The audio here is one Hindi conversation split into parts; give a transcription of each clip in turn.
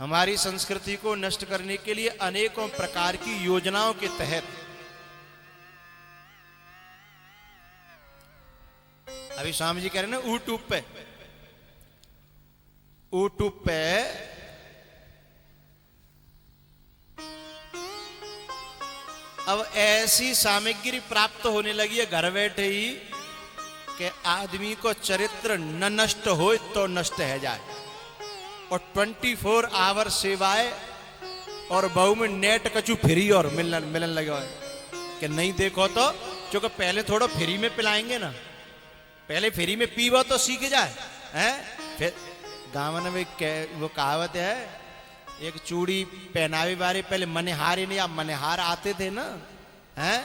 हमारी संस्कृति को नष्ट करने के लिए अनेकों प्रकार की योजनाओं के तहत अभी स्वामी जी कह रहे हैं ना यूट्यूब पे अब ऐसी सामग्री प्राप्त होने लगी है घर बैठे ही कि आदमी को चरित्र न नष्ट हो तो नष्ट है जाए, और 24 आवर सेवाएं और बहु में नेट कचू फ्री और मिलन लगे हुए कि नहीं देखो तो, क्योंकि पहले थोड़ा फ्री में पिलाएंगे ना, पहले फ्री में पीवो तो सीख जाए हैं। फिर गाँव में वो कहावत है, एक चूड़ी पहनावे वाले पहले मनिहार ही नहीं, आप मनिहार आते थे ना हैं,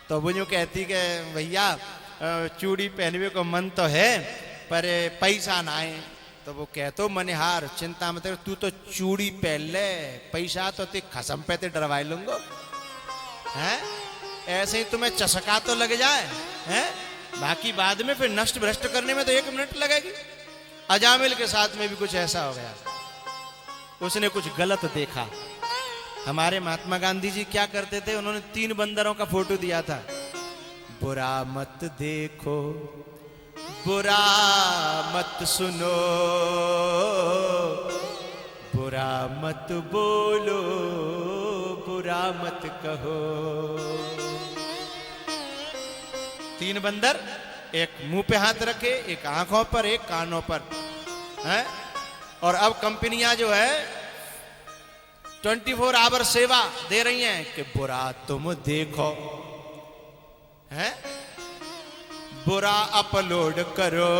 तो वो जो कहती कि भैया चूड़ी पहनवे को मन तो है पर पैसा ना आए, तो वो कहतो मनिहार चिंता मत कर, तू तो चूड़ी पहन ले, पैसा तो ते खसम पे ते डरवाई लूंगो हैं। ऐसे ही तुम्हें चसका तो लग जाए हैं, बाकी बाद में फिर नष्ट भ्रष्ट करने में तो 1 मिनट लगेगी। अजामिल के साथ में भी कुछ ऐसा हो गया, उसने कुछ गलत देखा। हमारे महात्मा गांधी जी क्या करते थे, उन्होंने 3 बंदरों का फोटो दिया था। बुरा मत देखो, बुरा मत सुनो, बुरा मत बोलो, बुरा मत कहो। 3 बंदर, एक मुंह पे हाथ रखे, एक आंखों पर, एक कानों पर हैं। और अब कंपनियां जो है 24 आवर सेवा दे रही हैं कि बुरा तुम देखो हैं, बुरा अपलोड करो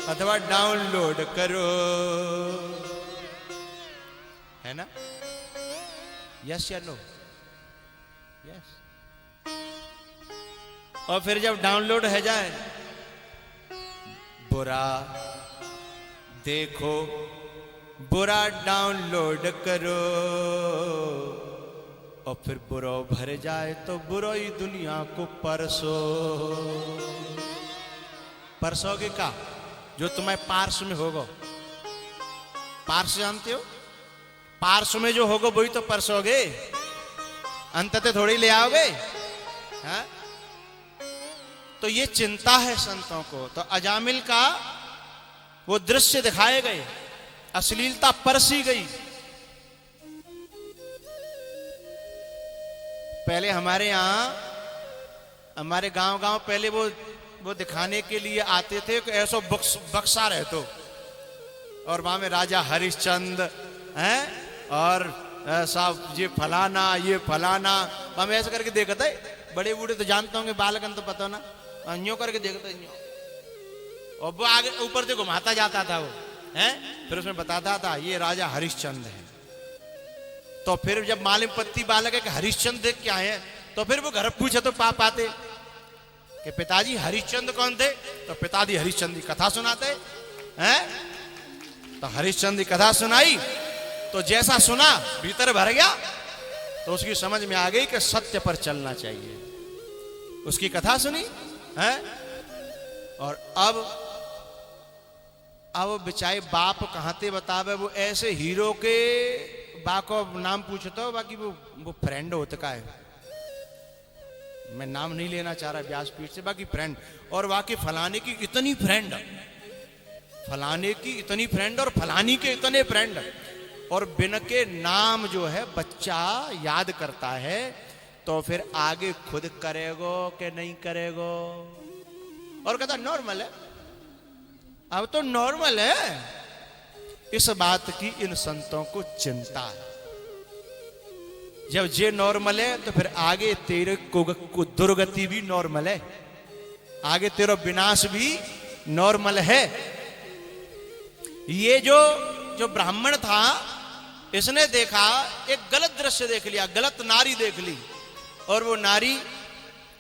अथवा डाउनलोड करो, है ना? यस या नो? यस। और फिर जब डाउनलोड हो जाए, बुरा देखो, बुरा डाउनलोड करो, और फिर बुरा भर जाए तो बुराई दुनिया को परसो। परसोगे का जो तुम्हें पार्श में होगा, पार्श जानते हो? पार्श में जो होगा वही तो परसोगे, अंततः थोड़ी ले आओगे हाँ? तो ये चिंता है संतों को। तो अजामिल का वो दृश्य दिखाए गए, अश्लीलता परसी गई। पहले हमारे यहाँ, हमारे गांव पहले वो दिखाने के लिए आते थे कि ऐसा बक्सा रहे तो, और वहां में राजा हरिश्चंद्र हैं, और साहब ये फलाना वहां में ऐसा करके देखा था। बड़े बूढ़े तो जानते होंगे, बालकन तो पता ना, अन्यों करके देखता अन्यों, और वो आगे ऊपर से घुमाता जाता था वो हैं, फिर उसमें बताता था ये राजा हरिश्चंद्र है। तो फिर जब मालूम पत्ती बालक है कि हरिश्चंद्र देख क्या है, तो फिर वो घर पूछे तो पाप आते कि पिताजी हरिश्चंद्र कौन थे, तो पिताजी हरिश्चंद्र की कथा सुनाते हैं। तो हरिश्चंद्र की कथा सुनाई तो जैसा सुना भीतर भर गया, तो उसकी समझ में आ गई कि सत्य पर चलना चाहिए। उसकी कथा सुनी है, और अब बेचारे बाप कहाँ थे बतावे, वो ऐसे हीरो के बाको नाम पूछता हो, बाकी वो फ्रेंड होता का है, मैं नाम नहीं लेना चाह रहा व्यासपीठ से, बाकी फ्रेंड, और बाकी फलाने की इतनी फ्रेंड, फलाने की इतनी फ्रेंड, और फलानी के इतने फ्रेंड, और बिन के नाम जो है बच्चा याद करता है, तो फिर आगे खुद करेगो कि नहीं करेगो। और कहता नॉर्मल है, अब तो नॉर्मल है। इस बात की इन संतों को चिंता है। जब ये नॉर्मल है तो फिर आगे तेरे को दुर्गति भी नॉर्मल है, आगे तेरा विनाश भी नॉर्मल है। ये जो ब्राह्मण था, इसने देखा, एक गलत दृश्य देख लिया, गलत नारी देख ली, और वो नारी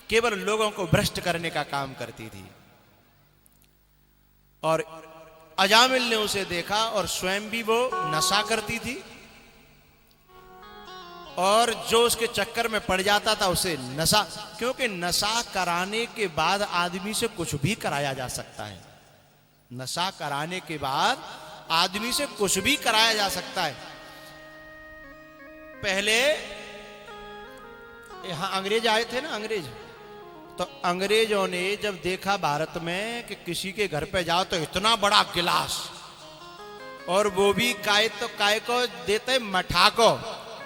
केवल लोगों को भ्रष्ट करने का काम करती थी। और अजामिल ने उसे देखा, और स्वयं भी वो नशा करती थी, और जो उसके चक्कर में पड़ जाता था उसे नशा, क्योंकि नशा कराने के बाद आदमी से कुछ भी कराया जा सकता है। नशा कराने के बाद आदमी से कुछ भी कराया जा सकता है। पहले यहां अंग्रेज आए थे ना, अंग्रेज, तो अंग्रेजों ने जब देखा भारत में कि किसी के घर पे जाओ तो इतना बड़ा गिलास, और वो भी काय को देते मठा को,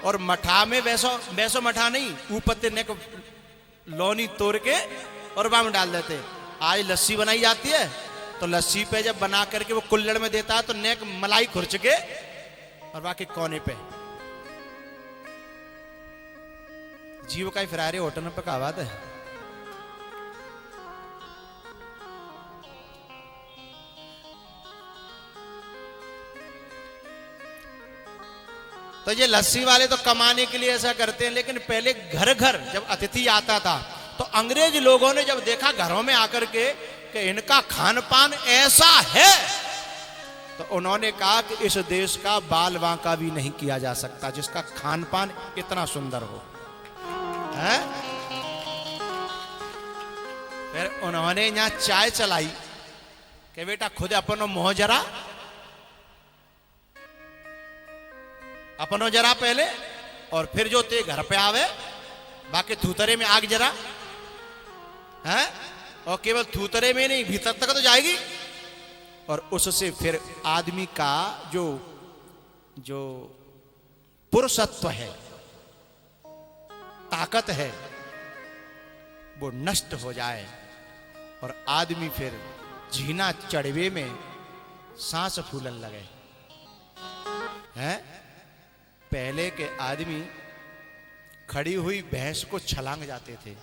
और मठा में वैसो मठा नहीं, ऊपर ने को लौनी तोड़ के और बाम डाल देते। आज लस्सी बनाई जाती है तो लस्सी पे जब बना करके वो कुल्हड़ में देता है तो नेक मलाई खुरच के और बाकी कोने पे जीव का ही फिरारे होटल में पका बात है। तो ये लस्सी वाले तो कमाने के लिए ऐसा करते हैं, लेकिन पहले घर घर जब अतिथि आता था तो अंग्रेज लोगों ने जब देखा घरों में आकर के कि इनका खान पान ऐसा है, तो उन्होंने कहा कि इस देश का बाल बांका भी नहीं किया जा सकता जिसका खान पान इतना सुंदर हो है? फिर उन्होंने यहां चाय चलाई कि बेटा खुद अपनो मोह जरा, अपनो जरा पहले, और फिर जो ते घर पे आवे बाकी थूतरे में आग जरा है, और केवल थूतरे में नहीं भीतर तक तो जाएगी, और उससे फिर आदमी का जो जो पुरुषत्व है, ताकत है, वो नष्ट हो जाए और आदमी फिर झीना चढ़वे में सांस फूलन लगे हैं। पहले के आदमी खड़ी हुई भैंस को छलांग जाते थे,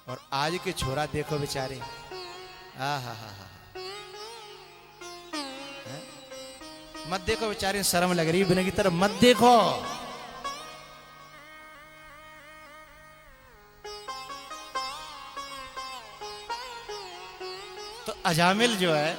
और आज के छोरा देखो बेचारे, हा मत देखो बेचारे, शर्म लग रही बिना की तरफ मत देखो। तो अजामिल जो है